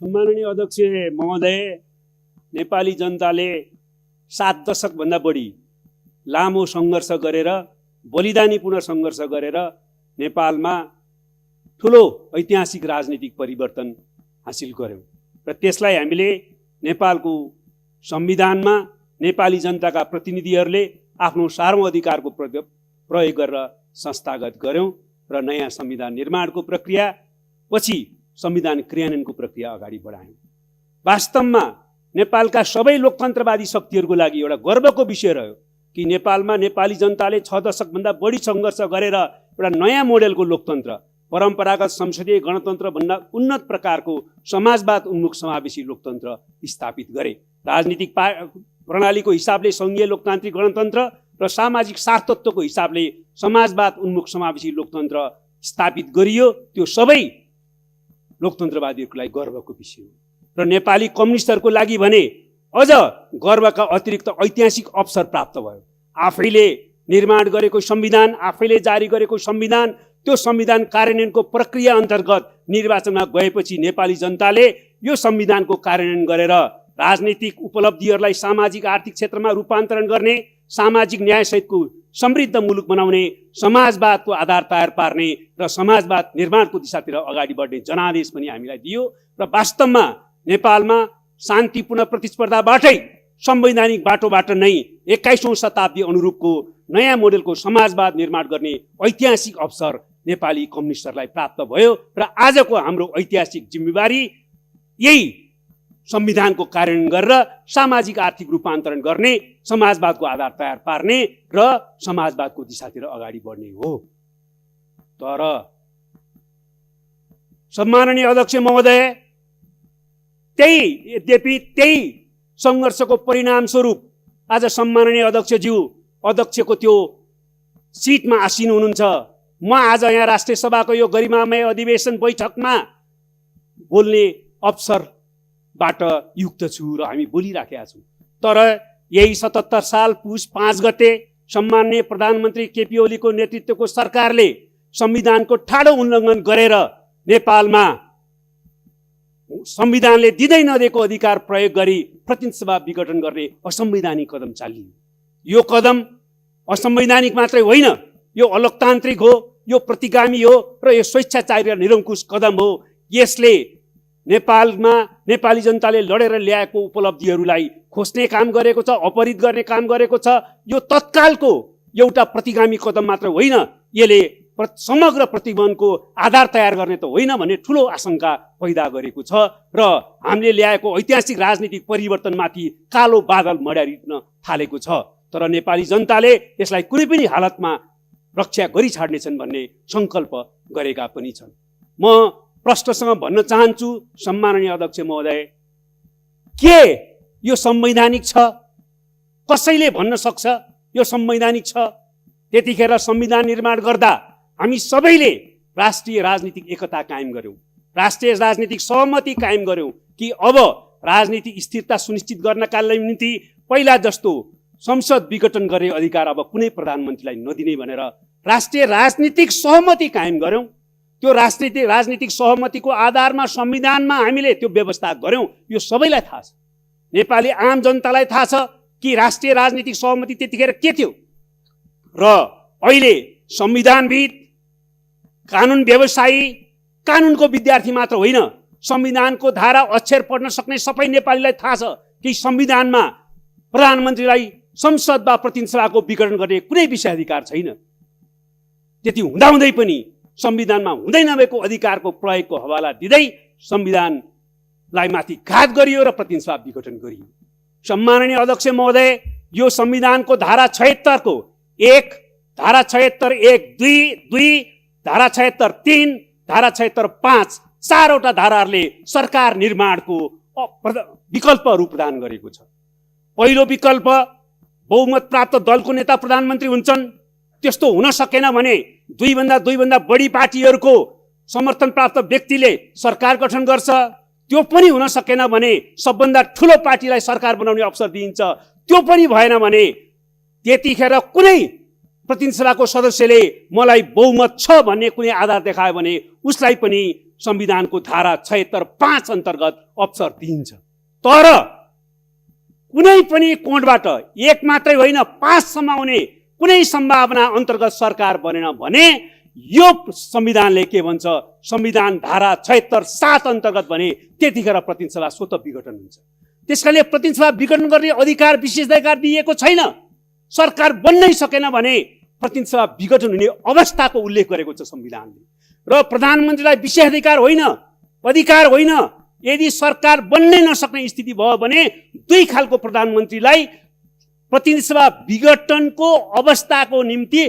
सम्माननीय अध्यक्ष महोदय, नेपाली जनताले 7 दशकभन्दा बढी लामो सङ्घर्ष गरेर, बलिदानीपूर्ण सङ्घर्ष गरेर नेपालमा ठुलो ऐतिहासिक राजनीतिक परिवर्तन हासिल गर्यौं र त्यसलाई हामीले नेपालको संविधानमा नेपाली जनताका प्रतिनिधिहरूले आफ्नो सार्वधिकारको प्रयोग गरेर संस्थागत गर्यौं र नयाँ संविधान निर्माणको प्रक्रिया पछि संविधान क्रियान्वयनको प्रक्रिया अगाडि बढायौं। वास्तवमा नेपालका सबै लोकतन्त्रवादी शक्तिहरूको लागि एउटा गर्वको विषय रह्यो कि नेपालमा नेपाली जनताले 6 दशकभन्दा बढी सङ्घर्ष गरेर एउटा नयाँ मोडेलको लोकतन्त्र, परम्परागत संसदीय गणतन्त्र भन्दा उन्नत प्रकारको समाजवाद उन्मुख समावेशी लोकतन्त्र स्थापित गरे। राजनीतिक प्रणालीको हिसाबले सङ्घीय लोकतान्त्रिक गणतन्त्र र सामाजिक सार्थत्वको हिसाबले समाजवाद उन्मुख समावेशी लोकतन्त्र स्थापित गरियो। त्यो सबै लोकतन्त्रवादीहरूको लागि गर्वको विषय हो र नेपाली कम्युनिस्टहरूको लागि भने अझ गर्वका अतिरिक्त ऐतिहासिक अवसर प्राप्त भयो। आफैले निर्माण गरेको संविधान, आफैले जारी गरेको संविधान, त्यो संविधान कार्यान्वयनको प्रक्रिया अन्तर्गत निर्वाचनमा गएपछि नेपाली जनताले यो संविधानको कार्यान्वयन गरेर राजनीतिक उपलब्धिहरूलाई सामाजिक आर्थिक क्षेत्रमा रूपान्तरण गर्ने, सामाजिक न्यायसहितको समृद्ध मुलुक बनाउने, समाजवादको आधार तयार पार्ने र समाजवाद निर्माणको दिशातिर अगाडि बढ्ने जनादेश पनि हामीलाई दियो र वास्तवमा नेपालमा शान्तिपूर्ण प्रतिस्पर्धाबाटै संवैधानिक बाटोबाट नै 21औं शताब्दी अनुरूपको नयाँ मोडेलको समाजवाद निर्माण गर्ने ऐतिहासिक अवसर नेपाली कम्युनिस्टहरूलाई प्राप्त भयो र आजको हाम्रो ऐतिहासिक जिम्मेवारी यही संविधानको कार्यान्वयन गरेर सामाजिक आर्थिक रूपान्तरण गर्ने, समाजवादको आधार तयार पार्ने र समाजवादको दिशातिर अगाडि बढ्ने हो। तर सम्माननीय अध्यक्ष महोदय, त्यही सङ्घर्षको परिणाम स्वरूप आज सम्माननीय अध्यक्षको त्यो सिटमा आसीन हुनुहुन्छ। म आज यहाँ राष्ट्रिय सभाको यो गरिमामय अधिवेशन बैठकमा बोल्ने अवसरबाट युक्त छु र हामी बोलिराखेका छौँ। तर यही 77 साल पुस 5 गते सम्माननीय प्रधानमन्त्री केपी ओलीको नेतृत्वको सरकारले संविधानको ठाडो उल्लङ्घन गरेर नेपालमा संविधानले दिँदै नदिएको अधिकार प्रयोग गरी प्रतिनिधि सभा विघटन गर्ने असंवैधानिक कदम चालियो। यो कदम असंवैधानिक मात्रै होइन, यो अलोकतान्त्रिक हो, यो प्रतिगामी हो र यो स्वेच्छाचारी र निरङ्कुश कदम हो। यसले नेपालमा नेपाली जनताले लडेर ल्याएको उपलब्धिहरूलाई खोज्ने काम गरेको छ, अपहरित गर्ने काम गरेको छ। यो तत्कालको एउटा प्रतिगामी कदम मात्र होइन, यसले समग्र प्रतिबन्धको आधार तयार गर्ने त होइन भन्ने ठुलो आशंका पैदा गरेको छ र हामीले ल्याएको ऐतिहासिक राजनीतिक परिवर्तनमाथि कालो बादल मड्यारिन थालेको छ। तर नेपाली जनताले यसलाई कुनै पनि हालतमा रक्षा गरी छाड्नेछन् भन्ने सङ्कल्प गरेका पनि छन्। म प्रश्नसँग भन्न चाहन्छु सम्माननीय अध्यक्ष महोदय, के यो संवैधानिक छ? कसैले भन्न सक्छ यो संवैधानिक छ? त्यतिखेर संविधान निर्माण गर्दा हामी सबैले राष्ट्रिय राजनीतिक एकता कायम गर्यौं, राष्ट्रिय राजनीतिक सहमति कायम गर्यौं कि अब राजनीतिक स्थिरता सुनिश्चित गर्नका निम्ति पहिला जस्तो संसद विघटन गर्ने अधिकार अब कुनै प्रधानमन्त्रीलाई नदिने भनेर राष्ट्रिय राजनीतिक सहमति कायम गर्यौं। त्यो राजनीतिक सहमतिको आधारमा संविधानमा हामीले त्यो व्यवस्था गर्यौं। यो सबैलाई थाहा छ, नेपाली आम जनतालाई थाहा छ कि राष्ट्रिय राजनीतिक सहमति त्यतिखेर के थियो र अहिले संविधानविद, कानुन व्यवसायी, कानुनको विद्यार्थी मात्र होइन, संविधानको धारा अक्षर पढ्न सक्ने सबै नेपालीलाई थाहा छ कि संविधानमा प्रधानमन्त्रीलाई संसद वा प्रतिनिधि सभाको विघटन गर्ने कुनै विषयाधिकार छैन। त्यति हुँदाहुँदै पनि संविधानमा हुँदै नभएको अधिकारको प्रयोगको हवाला दिँदै संविधानलाई माथि घात गरियो र प्रतिनिधि सभा विघटन गरियो। सम्माननीय अध्यक्ष महोदय, यो संविधानको धारा 76 को 1, धारा 76 1, 2, धारा 76 3, धारा 76 5, 4वटा धाराहरूले सरकार निर्माणको विकल्पहरू प्रदान गरेको छ। पहिलो विकल्प, बहुमत प्राप्त दलको नेता प्रधानमन्त्री हुन्छन्। त्यस्तो हुन सकेन भने दुईभन्दा बढी पार्टीहरूको समर्थन प्राप्त व्यक्तिले सरकार गठन गर्छ। त्यो पनि हुन सकेन भने सबभन्दा ठुलो पार्टीलाई सरकार बनाउने अवसर दिइन्छ। त्यो पनि भएन भने त्यतिखेर कुनै प्रतिनिधि सभाको सदस्यले मलाई बहुमत छ भन्ने कुनै आधार देखायो भने उसलाई पनि संविधानको धारा 76(5) अन्तर्गत अवसर दिइन्छ। तर कुनै पनि कोणबाट एक मात्रै होइन 5 सम्म आउने कुनै सम्भावना अन्तर्गत सरकार बनेन भने यो संविधानले के भन्छ, संविधान धारा 76(7) अन्तर्गत भने त्यतिखेर प्रतिनिधि सभा स्वतः विघटन हुन्छ। त्यसकारणले प्रतिनिधि सभा विघटन गर्ने अधिकार विशेषाधिकार दिएको छैन। सरकार बन्नै सकेन भने प्रतिनिधि सभा विघटन हुने अवस्थाको उल्लेख गरेको छ संविधानले। र प्रधानमन्त्रीलाई विशेषाधिकार होइन, अधिकार होइन। यदि सरकार बन्नै नसक्ने स्थिति भयो भने दुई खालको प्रधानमन्त्रीलाई प्रतिनिधि सभा विघटनको अवस्थाको निम्ति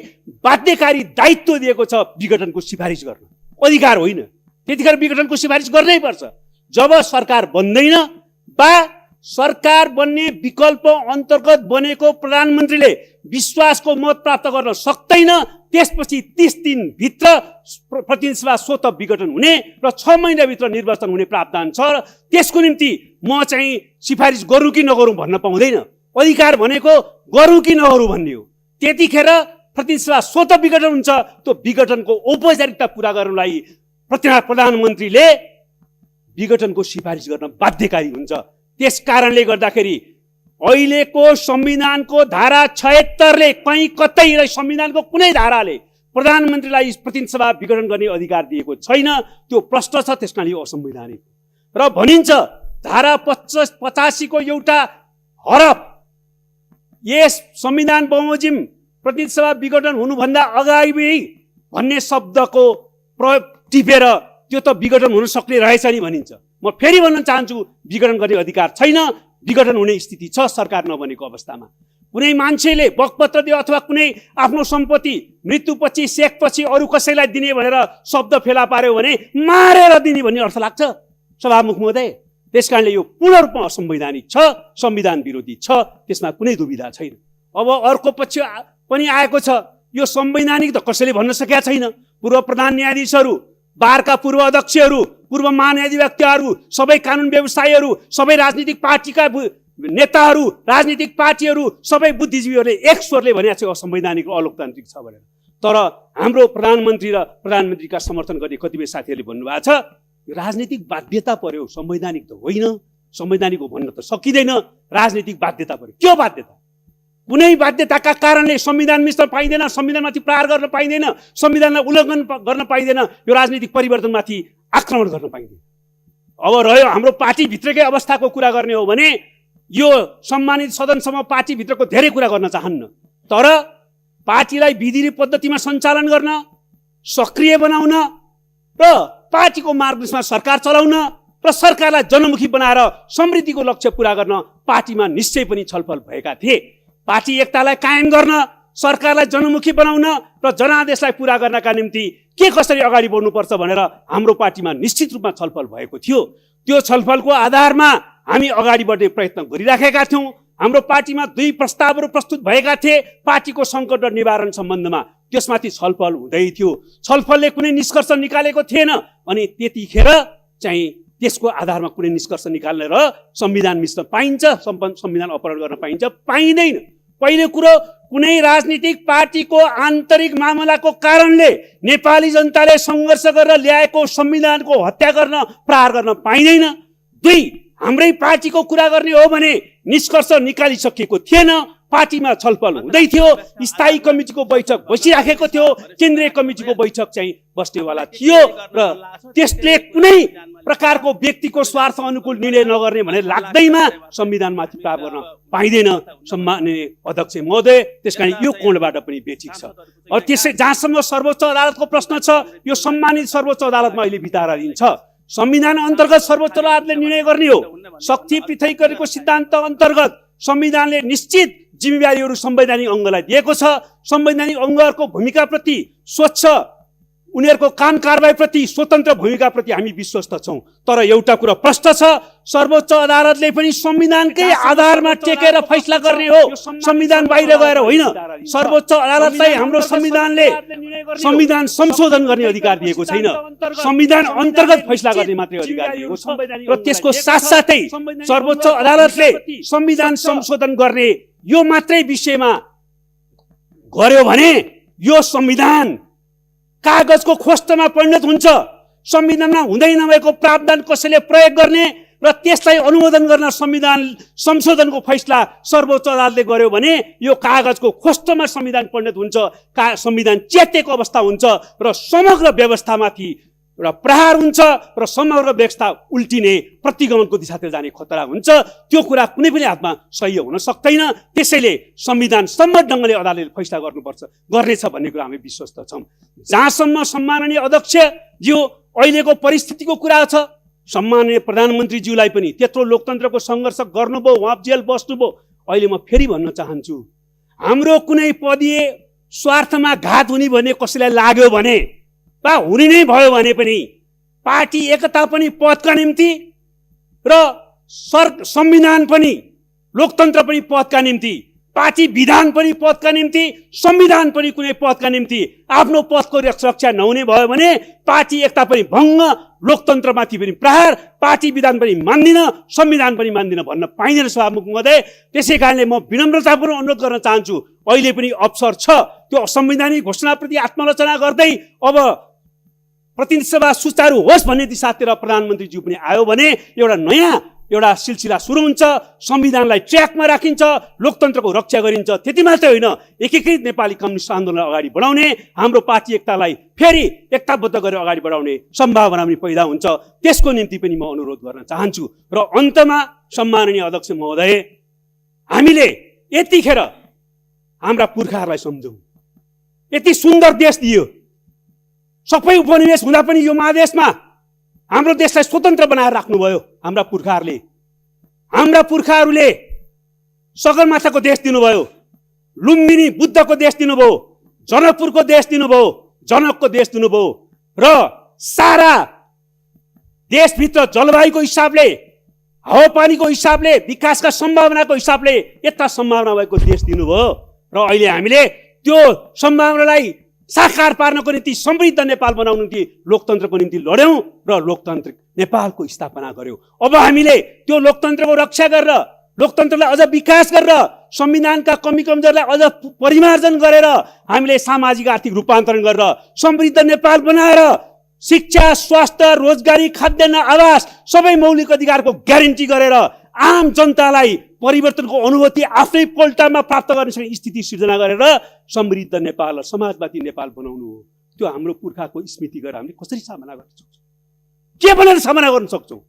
बाध्यकारी दायित्व दिएको छ विघटनको सिफारिस गर्न, अधिकार होइन। त्यतिखेर विघटनको सिफारिस गर्नै पर्छ। जब सरकार बन्दैन वा सरकार बन्ने विकल्प अन्तर्गत बनेको प्रधानमन्त्रीले विश्वासको मत प्राप्त गर्न सक्दैन, त्यसपछि 30 दिनभित्र प्रतिनिधि सभा स्वतः विघटन हुने र 6 महिनाभित्र निर्वाचन हुने प्रावधान छ। त्यसको निम्ति म चाहिँ सिफारिस गरौँ कि नगरौँ भन्न पाउँदैन। अधिकार भनेको गरौँ कि नगरौँ भन्ने हो। त्यतिखेर प्रतिनिधि सभा स्वतः विघटन हुन्छ। त्यो विघटनको औपचारिकता पूरा गर्नलाई प्रधानमन्त्रीले विघटनको सिफारिस गर्न बाध्यकारी हुन्छ। त्यस कारणले गर्दाखेरि अहिलेको संविधानको धारा 76ले कहीँ कतै र संविधानको कुनै धाराले प्रधानमन्त्रीलाई प्रतिनिधि सभा विघटन गर्ने अधिकार दिएको छैन। त्यो प्रश्न छ, त्यसकारण यो असंवैधानिक। र भनिन्छ धारा 85 को एउटा हरफ यस संविधान बमोजिम प्रतिनिधि सभा विघटन हुनुभन्दा अगाडि भन्ने शब्दको प्रयोग टिपेर त्यो त विघटन हुन सक्ने रहेछ नि भनिन्छ। म फेरि भन्न चाहन्छु, विघटन गर्ने अधिकार छैन। विघटन हुने स्थिति छ सरकार नबनेको अवस्थामा। कुनै मान्छेले बकपत्र दियो अथवा कुनै आफ्नो सम्पत्ति मृत्युपछि सेकपछि अरू कसैलाई दिने भनेर शब्द फेला पार्यो भने मारेर दिने भन्ने अर्थ लाग्छ सभामुख महोदय। त्यसकारणले यो पूर्ण रूपमा असंवैधानिक छ, संविधान विरोधी छ, त्यसमा कुनै दुविधा छैन। अब अर्को पक्ष पनि आएको छ, यो संवैधानिक त कसैले भन्न सकेका छैन। पूर्व प्रधान न्यायाधीशहरू, बारका पूर्व अध्यक्षहरू, पूर्व महान्यायाधिवक्ताहरू, सबै कानुन व्यवसायीहरू, सबै राजनीतिक पार्टीका नेताहरू, राजनीतिक पार्टीहरू, सबै बुद्धिजीवीहरूले एक स्वरले भनेको छ असंवैधानिक र अलोकतान्त्रिक छ भनेर। तर हाम्रो प्रधानमन्त्री र प्रधानमन्त्रीका समर्थन गर्ने कतिपय साथीहरूले भन्नुभएको छ यो राजनीतिक बाध्यता पर्यो, संवैधानिक त होइन, संवैधानिक हो भन्न त सकिँदैन, राजनीतिक बाध्यता पर्यो। के बाध्यता? कुनै बाध्यताका कारणले संविधान मिच्न पाइँदैन, संविधानमाथि प्रहार गर्न पाइँदैन, संविधानलाई उल्लङ्घन गर्न पाइँदैन, यो राजनीतिक परिवर्तनमाथि आक्रमण गर्न पाइँदैन। अब रह्यो हाम्रो पार्टीभित्रकै अवस्थाको कुरा गर्ने हो भने यो सम्मानित सदनसम्म पार्टीभित्रको धेरै कुरा गर्न चाहन्न। तर पार्टीलाई विधि पद्धतिमा सञ्चालन गर्न, सक्रिय बनाउन र पार्टीको मार्गदर्शनमा सरकार चलाउन र सरकारलाई जनमुखी बनाएर समृद्धिको लक्ष्य पूरा गर्न पार्टीमा निश्चय पनि छलफल भएका थिए। पार्टी एकतालाई कायम गर्न, सरकारलाई जनमुखी बनाउन र जनादेशलाई पूरा गर्नका निम्ति के कसरी अगाडि बढ्नुपर्छ भनेर हाम्रो पार्टीमा निश्चित रूपमा छलफल भएको थियो। त्यो छलफलको आधारमा हामी अगाडि बढ्ने प्रयत्न गरिराखेका थियौँ। हाम्रो पार्टीमा 2 प्रस्तावहरू प्रस्तुत भएका थिए पार्टीको सङ्कट र निवारण सम्बन्धमा। त्यसमाथि छलफल हुँदै थियो। छलफलले कुनै निष्कर्ष निकालेको थिएन। अनि त्यतिखेर चाहिँ त्यसको आधारमा कुनै निष्कर्ष निकाल्ने र संविधान मिच्न पाइन्छ, संविधान अपहरण गर्न पाइन्छ, पाइँदैन। पहिलो कुरो, कुनै राजनीतिक पार्टीको आन्तरिक मामलाको कारणले नेपाली जनताले सङ्घर्ष गरेर ल्याएको संविधानको हत्या गर्न, प्रहार गर्न पाइँदैन। 2, हाम्रै पार्टीको कुरा गर्ने हो भने निष्कर्ष निकालिसकेको थिएन, पार्टीमा छलफल हुँदै थियो, स्थायी कमिटीको बैठक बसिराखेको थियो, केन्द्रीय कमिटीको बैठक चाहिँ बस्नेवाला थियो र त्यसले कुनै प्रकारको व्यक्तिको स्वार्थ अनुकूल निर्णय नगर्ने भनेर लाग्दैमा संविधानमाथि प्रहार गर्न पाइँदैन सम्माननीय अध्यक्ष महोदय। त्यसकारण यो कोणबाट पनि बेठिक छ। अब त्यसै जहाँसम्म सर्वोच्च अदालतको प्रश्न छ, यो सम्मानित सर्वोच्च अदालतमा अहिले विचाराधीन छ। संविधान अन्तर्गत सर्वोच्च अदालतले निर्णय गर्ने हो। शक्ति पृथकीकरणको सिद्धान्त अन्तर्गत संविधानले निश्चित जिम्मेवारीहरू संवैधानिक अङ्गलाई दिएको छ। संवैधानिक अङ्गहरूको भूमिकाप्रति, स्वच्छ उनीहरूको काम कारबाहीप्रति, स्वतन्त्र भूमिकाप्रति हामी विश्वस्त छौँ। तर एउटा कुरा प्रश्न छ, सर्वोच्च अदालतले पनि संविधानकै आधारमा टेकेर फैसला गर्ने हो, संविधान बाहिर गएर होइन। सर्वोच्च अदालतलाई हाम्रो संविधानले संविधान संशोधन गर्ने अधिकार दिएको छैन, संविधान अन्तर्गत फैसला गर्ने मात्रै अधिकार दिएको छ। र त्यसको साथसाथै सर्वोच्च अदालतले संविधान संशोधन गर्ने यो मात्रै विषयमा गर्यो भने यो संविधान कागजको खोस्टमा परिणत हुन्छ। संविधानमा हुँदै नभएको प्रावधान कसैले प्रयोग गर्ने र त्यसलाई अनुमोदन गर्न संविधान संशोधनको फैसला सर्वोच्च अदालतले गर्यो भने यो कागजको खोस्टोमा संविधान परिणत हुन्छ, संविधान च्यातिएको अवस्था हुन्छ र समग्र व्यवस्थामाथि एउटा प्रहार हुन्छ र समग्र व्यवस्था उल्टिने प्रतिगमनको दिशातिर जाने खतरा हुन्छ। त्यो कुरा कुनै पनि हातमा सही हुन सक्दैन। त्यसैले संविधान सम्मत ढङ्गले अदालतले फैसला गर्नेछ भन्ने कुरा हामी विश्वस्त छौँ। जहाँसम्म सम्माननीय अध्यक्षज्यू अहिलेको परिस्थितिको कुरा छ, सम्माननीय प्रधानमन्त्रीज्यूलाई पनि त्यत्रो लोकतन्त्रको सङ्घर्ष गर्नुभयो, उहाँ जेल बस्नुभयो। अहिले म फेरि भन्न चाहन्छु, हाम्रो कुनै पदीय स्वार्थमा घात हुने भन्ने कसैलाई लाग्यो भने वा हुने नै भयो भने पनि पार्टी एकता पनि पदका निम्ति र संविधान पनि लोकतन्त्र पनि पदका निम्ति, पार्टी विधान पनि पदका निम्ति, संविधान पनि कुनै पदका निम्ति आफ्नो पदको रक्षा नहुने भयो भने पार्टी एकता पनि भङ्ग, लोकतन्त्रमाथि पनि प्रहार, पार्टी विधान पनि मान्दिन, संविधान पनि मान्दिन भन्न पाइँदैन सभामुख महोदय। त्यसै कारणले म विनम्रतापूर्वक अनुरोध गर्न चाहन्छु, अहिले पनि अवसर छ त्यो असंवैधानिक घोषणाप्रति आत्मालोचना गर्दै अब प्रतिनिधि सभा सुचारू होस् भन्ने दिशातिर प्रधानमन्त्रीज्यू पनि आयो भने एउटा सिलसिला सुरु हुन्छ, संविधानलाई ट्र्याकमा राखिन्छ, लोकतन्त्रको रक्षा गरिन्छ। त्यति मात्रै होइन, एकीकृत नेपाली कम्युनिस्ट आन्दोलन अगाडि बढाउने, हाम्रो पार्टी एकतालाई फेरि एकताबद्ध गरेर अगाडि बढाउने सम्भावना पनि पैदा हुन्छ। त्यसको निम्ति पनि म अनुरोध गर्न चाहन्छु। र अन्तमा सम्माननीय अध्यक्ष महोदय, हामीले यतिखेर हाम्रा पुर्खाहरूलाई सम्झौँ। यति सुन्दर देश दियो, सबै उपनिवेश हुँदा पनि यो महादेशमा हाम्रो देशलाई स्वतन्त्र बनाएर राख्नुभयो हाम्रा पुर्खाहरूले। हाम्रा पुर्खाहरूले सगरमाथाको देश दिनुभयो, लुम्बिनी बुद्धको देश दिनुभयो, जनकपुरको देश दिनुभयो, जनकको देश दिनुभयो र सारा देशभित्र जलवायुको हिसाबले, हावापानीको हिसाबले, विकासका सम्भावनाको हिसाबले यता सम्भावना भएको देश दिनुभयो। र अहिले हामीले त्यो सम्भावनालाई साकार पार्नको निम्ति समृद्ध नेपाल बनाउनु निम्ति लोकतन्त्रको निम्ति लड्यौँ र लोकतान्त्रिक नेपालको स्थापना गर्यौँ। अब हामीले त्यो लोकतन्त्रको रक्षा गरेर, लोकतन्त्रलाई अझ विकास गरेर, संविधानका कमी कमजोरलाई अझ परिमार्जन गरेर, हामीले सामाजिक आर्थिक रूपान्तरण गरेर समृद्ध नेपाल बनाएर शिक्षा, स्वास्थ्य, रोजगारी, खाद्यान्न, आवास सबै मौलिक अधिकारको ग्यारेन्टी गरेर आम जनतालाई परिवर्तनको अनुभूति आफ्नै पोल्टामा प्राप्त गर्ने स्थिति सिर्जना गरेर समृद्ध नेपाल र समाजवादी नेपाल बनाउनु हो। त्यो हाम्रो पुर्खाको स्मृति गरेर हामीले कसरी सामना गर्न सक्छौँ? के भनेर सामना गर्न सक्छौँ?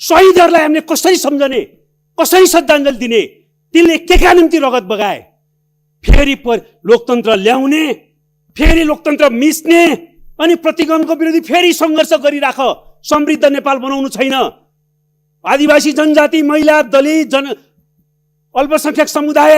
शहीदहरूलाई हामीले कसरी सम्झने, कसरी श्रद्धाञ्जली दिने? तिनले केका निम्ति रगत बगाए? फेरि लोकतन्त्र ल्याउने, फेरि लोकतन्त्र मिच्ने अनि प्रतिगमनको विरोधी फेरि सङ्घर्ष गरिराख। समृद्ध नेपाल बनाउनु छैन। आदिवासी जनजाति, महिला, दलित, अल्पसंख्यक समुदाय,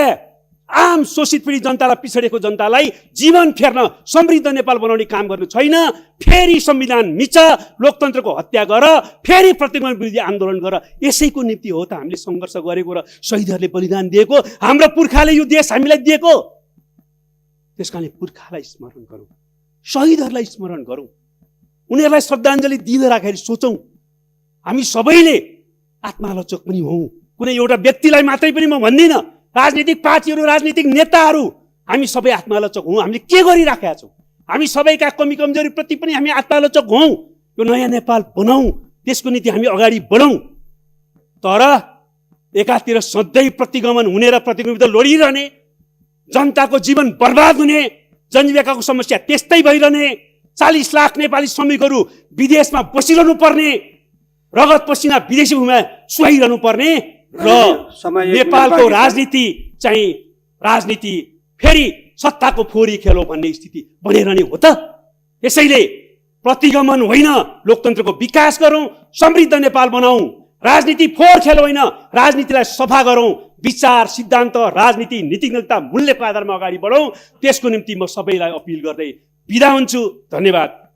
आम शोषित पीडित जनतालाई, पिछडेको जनतालाई जीवन फेर्न समृद्ध नेपाल बनाउने काम गर्नु छैन। फेरि संविधान मिच, लोकतन्त्रको हत्या गर, फेरि प्रतिगमन विरोधी आन्दोलन गर। यसैको निम्ति हो त हामीले सङ्घर्ष गरेको र शहीदहरूले बलिदान दिएको, हाम्रो पुर्खाले यो देश हामीलाई दिएको। त्यसकारणले पुर्खालाई स्मरण गरौँ, शहीदहरूलाई स्मरण गरौँ, उनीहरूलाई श्रद्धाञ्जली दिँदै राखेर सोचौँ। हामी सबैले आत्मालोचक पनि हौँ। कुनै एउटा व्यक्तिलाई मात्रै पनि म भन्दिनँ, राजनीतिक पार्टीहरू, राजनीतिक नेताहरू, हामी सबै आत्मालोचक हौँ। हामीले के गरिराखेका छौँ? हामी सबैका कमी कमजोरीप्रति पनि हामी आत्मालोचक हौँ। यो नयाँ नेपाल बनाऊ, त्यसको निम्ति हामी अगाडि बढौँ। तर एकातिर सधैँ प्रतिगमन हुने र प्रतिगमन लडिरहने, जनताको जीवन बर्बाद हुने, जनजीविकाको समस्या त्यस्तै भइरहने, 40 लाख नेपाली श्रमिकहरू विदेशमा बसिरहनु पर्ने, रगत पसिना विदेशी भूमिमा सुहाइरहनु पर्ने र नेपालको राजनीति चाहिँ राजनीति फेरि सत्ताको फोरी खेलो भन्ने स्थिति बनिरहने हो त। यसैले प्रतिगमन होइन, लोकतन्त्रको विकास गरौँ, समृद्ध नेपाल बनाऊ। राजनीति फोहोर खेल होइन, राजनीतिलाई सफा गरौँ, विचार, सिद्धान्त, राजनीति, नीतिज्ञता, मूल्यको आधारमा अगाडि बढौँ। त्यसको निम्ति म सबैलाई अपिल गर्दै बिदा हुन्छु। धन्यवाद।